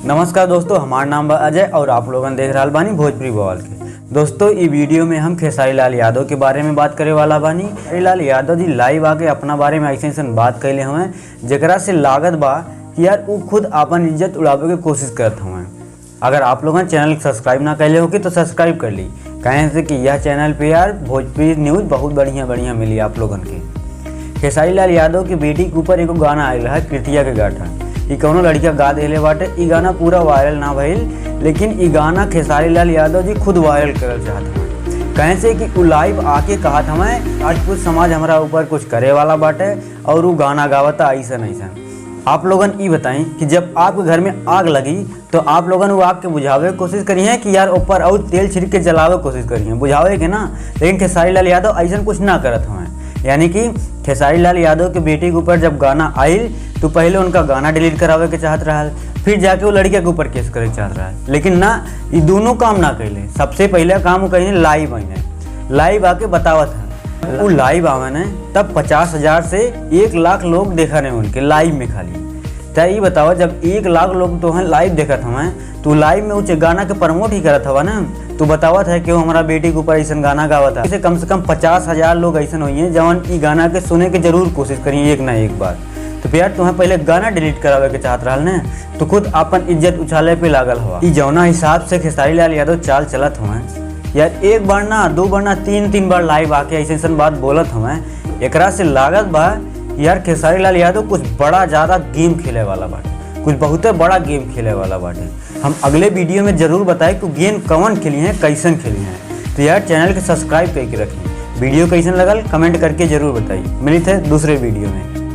नमस्कार दोस्तों, हमारा नाम बा अजय और आप लोगन देख रहल बानी भोजपुरी बवाल के। दोस्तों ई वीडियो में हम खेसारी लाल यादव के बारे में बात करे वाला बानी। खेसारी लाल यादव जी लाइव आके अपना बारे में ऐसे बात कैले हमें जेकरा से लागत बा कि यार वो खुद अपन इज्जत उड़ावे की कोशिश करत हमें। अगर आप लोगन चैनल को सब्सक्राइब ना कैले होगी तो सब्सक्राइब कर ली, कहें से कि यह चैनल पे यार भोजपुरी न्यूज़ बहुत बढ़िया मिली आप लोगन के। खेसारी लाल यादव की बेटी के ऊपर एगो गाना आयल है कृतिया के गाठा। ई कौनो लड़किया गा देले बाटे। ई गाना पूरा वायरल ना भइल, लेकिन ई गाना खेसारी लाल यादव जी खुद वायरल करल चाहत हमें। कहें से कि वो लाइव आके कहत हमें आज कुछ समाज हमारा ऊपर कुछ करे वाला बाटे और वो गाना गावता ऐसा। आप लोगन ई बताएं कि जब आपके घर में आग लगी तो आप लोगन वो आग के बुझावे की कोशिश करी है कि यार ऊपर और तेल छिड़क के जलावे की कोशिश करी है, बुझावे के ना। लेकिन खेसारी लाल यादव ऐसा कुछ ना करत हमें। यानी कि खेसारी लाल यादव के बेटी के ऊपर जब गाना आयल तो पहले उनका गाना डिलीट करावे के चाहत रहा, फिर जाके वो लड़किया के ऊपर केस करे चाहत रहा। लेकिन ना, ये दोनों काम ना कैले। सबसे पहले काम वो कहीं लाइव आने, लाइव आके बतावत है। वो लाइव आवे ने तब 50,000 से 1 लाख लोग देखा नहीं उनके लाइव में खाली। तो ये बताओ जब 1 लाख लोग तो हैं लाइव देखत हमें, तो लाइव में उसे गाना के प्रमोट ही करत हवा ना। तो बतावत है कि वो हमारा बेटी के ऊपर ऐसा गाना गावत है। इसे कम से कम 50,000 लोग ऐसा हुई हैं जवन ई गाना के सुने के जरूर कोशिश करिए एक ना एक बार। तो यार तुम्हें पहले गाना डिलीट करावे के चाहत रहल ने, तो खुद अपन इज्जत उछाले पे लागल हवा। ई जौना हिसाब से खेसारी लाल यादव चाल चलत हुए यार, 1 बार ना 2 बार ना 3 बार लाइव आके ऐसे बात बोलत हुए। एकरा से लागत बा यार खेसारी लाल यादव कुछ बड़ा ज़्यादा गेम खेले वाला बाटे, कुछ बहुत बड़ा गेम खेले वाला बाटे। हम अगले वीडियो में जरूर बताएं कि गेम कौन खेली हैं, कैसन खेली हैं। तो यार चैनल के सब्सक्राइब करके रखें। वीडियो कैसन लगल कमेंट करके जरूर बताइए। मिलते हैं दूसरे वीडियो में।